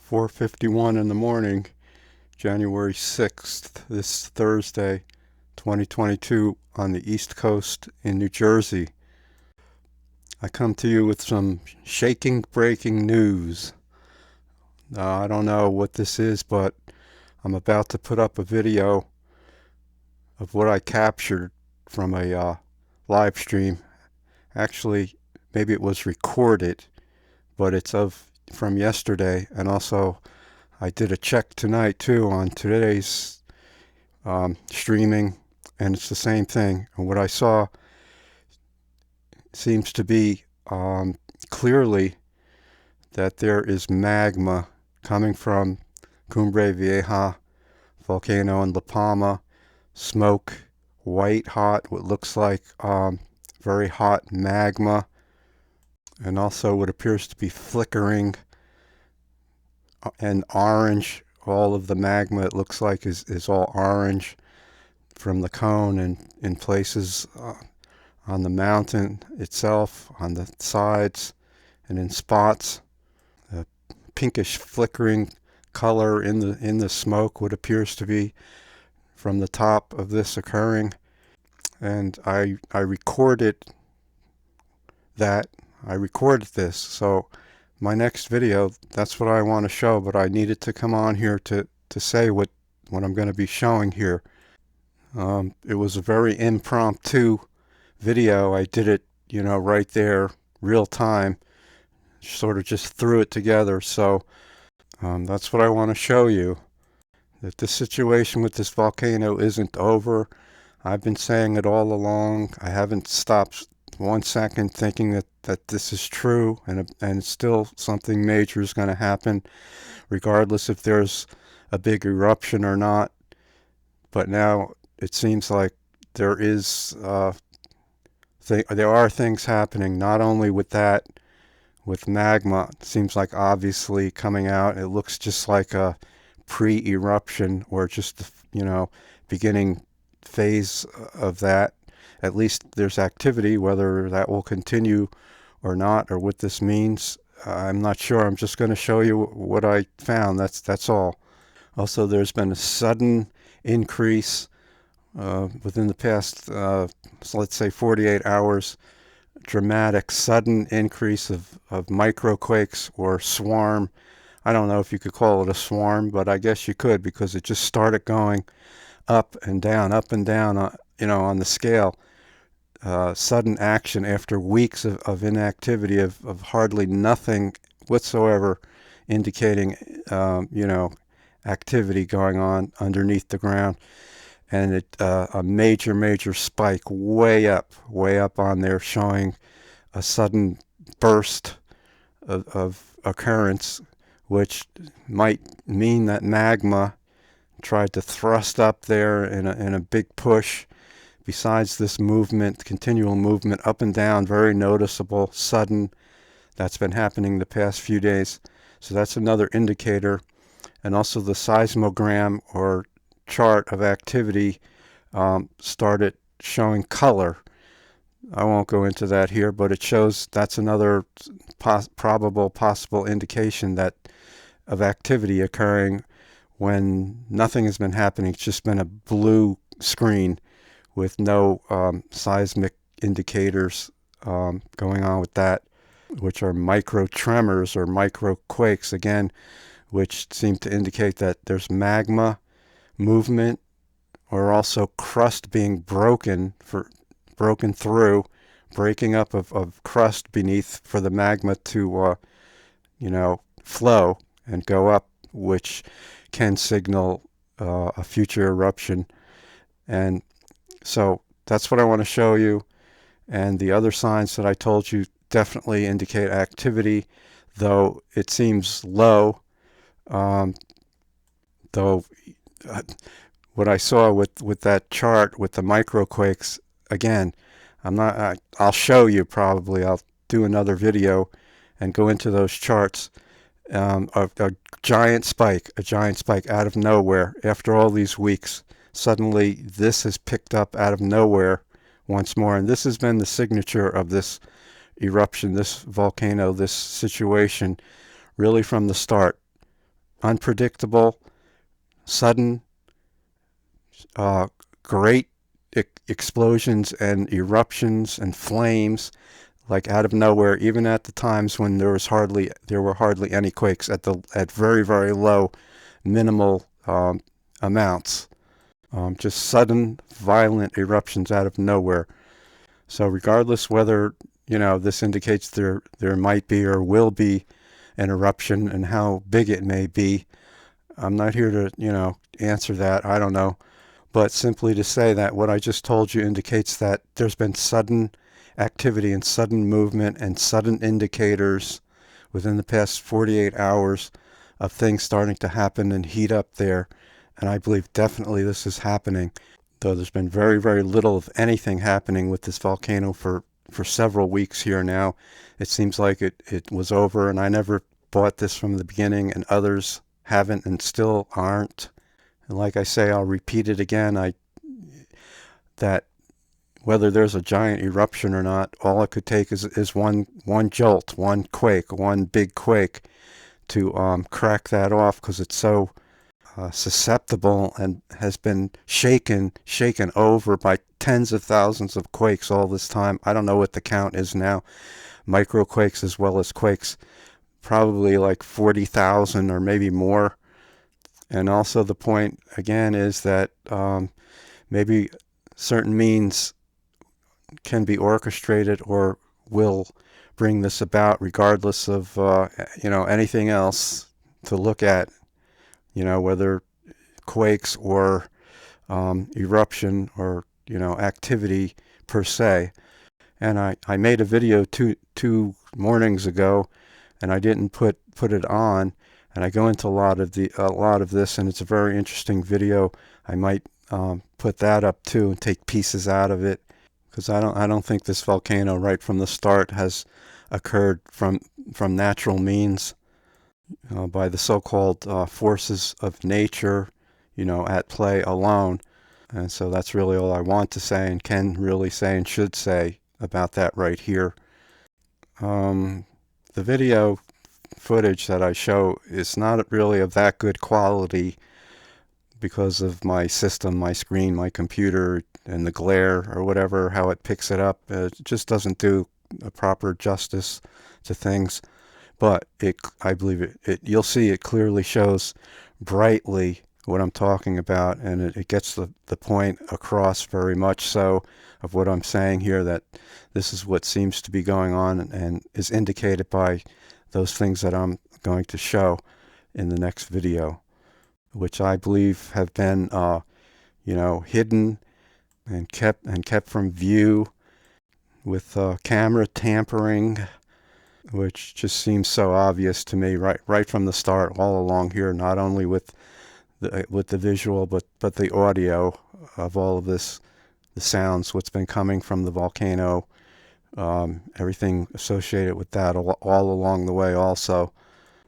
4:51 in the morning, January 6th, this Thursday, 2022, on the East Coast in New Jersey. I come to you with some shaking, breaking news. I don't know what this is, but I'm about to put up a video of what I captured from a live stream. Actually, maybe it was recorded, but it's from yesterday, and also I did a check tonight too on today's streaming, and it's the same thing. And what I saw seems to be clearly that there is magma coming from Cumbre Vieja volcano in La Palma. Smoke, white hot, what looks like very hot magma, and also what appears to be flickering and orange. All of the magma, it looks like, is all orange from the cone, and in places on the mountain itself, on the sides, and in spots. A pinkish flickering color in the smoke, what appears to be from the top of this occurring. And I recorded that. I recorded this, so my next video, that's what I want to show, but I needed to come on here to say what I'm going to be showing here. It was a very impromptu video. I did it, right there, real time, sort of just threw it together. So that's what I want to show you, that this situation with this volcano isn't over. I've been saying it all along. I haven't stopped 1 second thinking that this is true, and still something major is going to happen, regardless if there's a big eruption or not. But now it seems like there is there are things happening, not only with that, with magma. It seems like obviously coming out. It looks just like a pre-eruption, or just the beginning phase of that. At least there's activity. Whether that will continue or not, or what this means, I'm not sure. I'm just going to show you what I found. That's all. Also, there's been a sudden increase within the past, so let's say 48 hours, dramatic sudden increase of microquakes, or swarm. I don't know if you could call it a swarm, but I guess you could, because it just started going up and down, on the scale. Sudden action after weeks of inactivity, of hardly nothing whatsoever indicating, activity going on underneath the ground. And a major spike way up on there, showing a sudden burst of occurrence, which might mean that magma tried to thrust up there in a big push. Besides this movement, continual movement up and down, very noticeable, sudden, that's been happening the past few days. So that's another indicator. And also the seismogram, or chart of activity, started showing color. I won't go into that here, but it shows that's another possible indication of activity occurring when nothing has been happening. It's just been a blue screen with no seismic indicators going on with that, which are micro tremors or micro quakes, again, which seem to indicate that there's magma movement, or also crust being broken through, breaking up of crust beneath for the magma to flow and go up, which can signal a future eruption. And so that's what I want to show you. And the other signs that I told you definitely indicate activity, though it seems low. Though what I saw with that chart with the microquakes, again, I'll show you probably. I'll do another video and go into those charts. A giant spike out of nowhere after all these weeks. Suddenly this has picked up out of nowhere once more, and this has been the signature of this eruption, this volcano, this situation, really from the start. unpredictable, sudden, uh, great explosions and eruptions and flames, like out of nowhere, even at the times when there were hardly any quakes, at very, very low minimal amounts. Just sudden violent eruptions out of nowhere. So regardless whether this indicates there might be or will be an eruption and how big it may be, I'm not here to answer that. I don't know. But simply to say that what I just told you indicates that there's been sudden activity and sudden movement and sudden indicators within the past 48 hours of things starting to happen and heat up there. And I believe definitely this is happening, though there's been very, very little of anything happening with this volcano for several weeks here now. It seems like it was over, and I never bought this from the beginning, and others haven't and still aren't. And like I say, I'll repeat it again, that whether there's a giant eruption or not, all it could take is one jolt, one quake, one big quake to crack that off, because it's so susceptible and has been shaken over by tens of thousands of quakes all this time. I don't know what the count is now, microquakes as well as quakes, probably like 40,000 or maybe more. And also the point again is that maybe certain means can be orchestrated or will bring this about, regardless of anything else to look at, whether quakes or eruption or activity per se. And I made a video two mornings ago, and I didn't put it on, and I go into a lot of this, and it's a very interesting video. I might put that up too and take pieces out of it, because I don't think this volcano right from the start has occurred from natural means, by the so-called forces of nature, at play alone. And so that's really all I want to say and can really say and should say about that right here. The video footage that I show is not really of that good quality because of my system, my screen, my computer, and the glare or whatever, how it picks it up. It just doesn't do a proper justice to things. But I believe you'll see it clearly shows brightly what I'm talking about, and it gets the point across very much so of what I'm saying here, that this is what seems to be going on and is indicated by those things that I'm going to show in the next video, which I believe have been hidden and kept from view with camera tampering, which just seems so obvious to me right from the start, all along here, not only with the visual but the audio of all of this, the sounds, what's been coming from the volcano, everything associated with that all along the way also,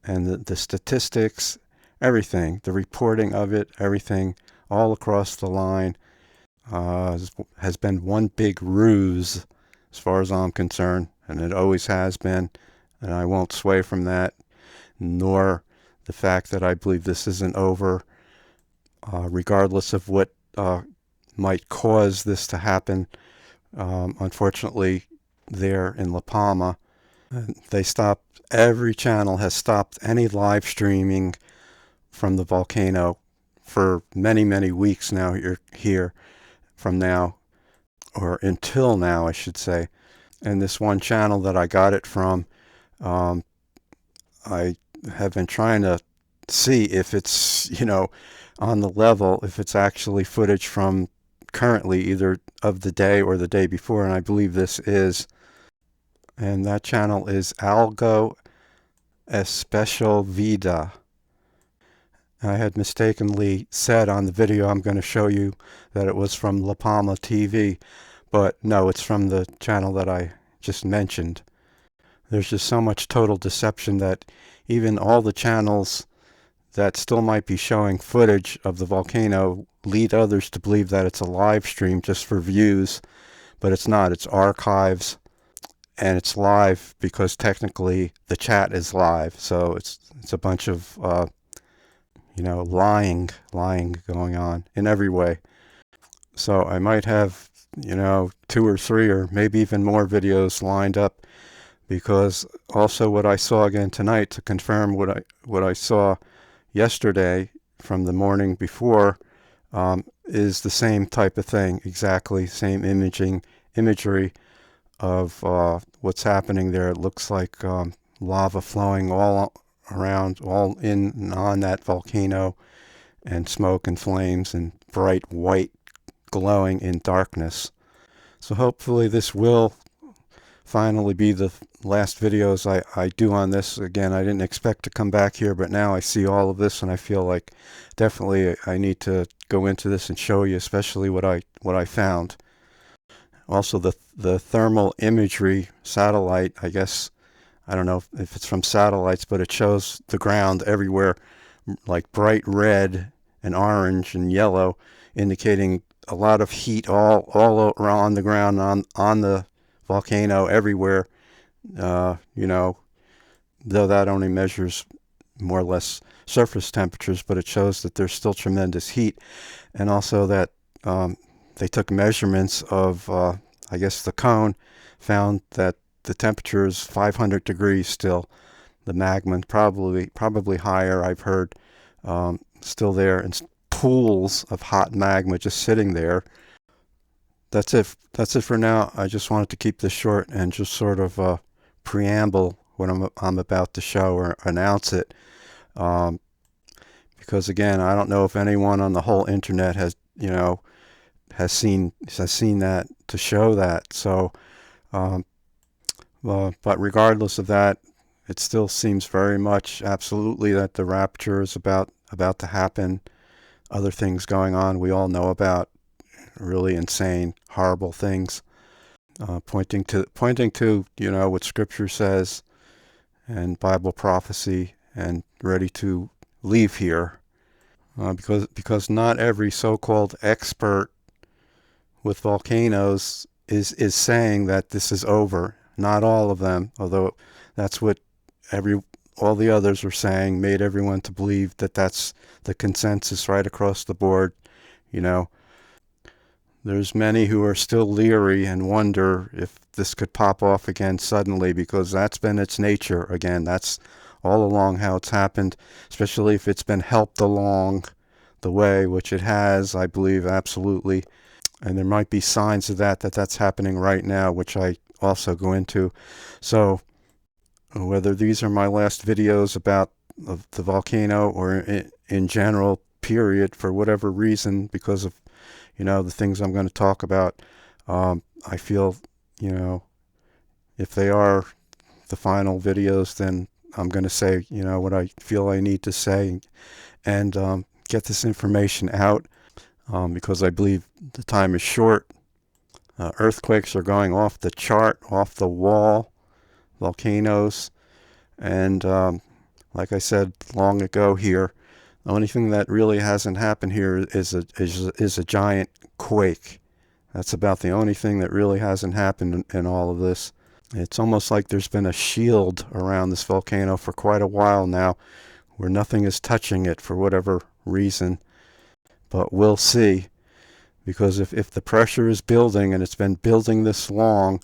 and the statistics, everything, the reporting of it, everything all across the line has been one big ruse as far as I'm concerned, and it always has been, and I won't sway from that, nor the fact that I believe this isn't over, regardless of what might cause this to happen. Unfortunately, there in La Palma, every channel has stopped any live streaming from the volcano for many, many weeks now here from now, or until now, I should say. And this one channel that I got it from, I have been trying to see if it's, on the level, if it's actually footage from currently either of the day or the day before, and I believe this is. And that channel is Algo Especial Vida. I had mistakenly said on the video I'm going to show you that it was from La Palma TV, but no, it's from the channel that I just mentioned. There's just so much total deception that even all the channels that still might be showing footage of the volcano lead others to believe that it's a live stream just for views, but it's not. It's archives, and it's live because technically the chat is live. So it's a bunch of lying going on in every way. So I might have, 2 or 3 or maybe even more videos lined up, because also what I saw again tonight to confirm what I saw yesterday from the morning before, is the same type of thing, exactly same imagery of what's happening there. It looks like lava flowing all around, all in and on that volcano, and smoke and flames and bright white glowing in darkness. So hopefully this will finally be the last videos I do on this. Again, I didn't expect to come back here, but now I see all of this and I feel like definitely I need to go into this and show you, especially what I found. Also the thermal imagery satellite, I guess, I don't know if it's from satellites, but it shows the ground everywhere like bright red and orange and yellow, indicating a lot of heat all around the ground, on the volcano everywhere. Though that only measures more or less surface temperatures, but it shows that there's still tremendous heat. And also that they took measurements of, I guess, the cone, found that the temperature is 500 degrees still. The magma probably higher, I've heard, still there, and pools of hot magma just sitting there. That's it for now. I just wanted to keep this short and just sort of preamble what I'm about to show or announce it, because again, I don't know if anyone on the whole internet has seen that to show that. So, but regardless of that, it still seems very much absolutely that the rapture is about to happen. Other things going on we all know about, really insane, horrible things, pointing to what Scripture says and Bible prophecy, and ready to leave here, because not every so-called expert with volcanoes is saying that this is over. Not all of them, although that's what all the others were saying, made everyone to believe that that's the consensus right across the board. There's many who are still leery and wonder if this could pop off again suddenly, because that's been its nature. Again, that's all along how it's happened, especially if it's been helped along the way, which it has, I believe, absolutely. And there might be signs of that's happening right now, which I also go into. So whether these are my last videos about the volcano, or in general, period, for whatever reason, because of the things I'm going to talk about, I feel, if they are the final videos, then I'm going to say, what I feel I need to say, and get this information out, because I believe the time is short. Earthquakes are going off the chart, off the wall, volcanoes, and like I said long ago here, the only thing that really hasn't happened here is a giant quake. That's about the only thing that really hasn't happened in all of this. It's almost like there's been a shield around this volcano for quite a while now, where nothing is touching it for whatever reason. But we'll see, because if the pressure is building, and it's been building this long,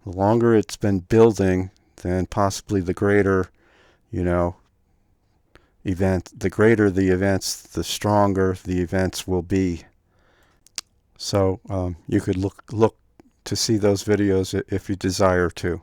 the longer it's been building, then possibly the greater, the greater the events, the stronger the events will be. So you could look to see those videos if you desire to.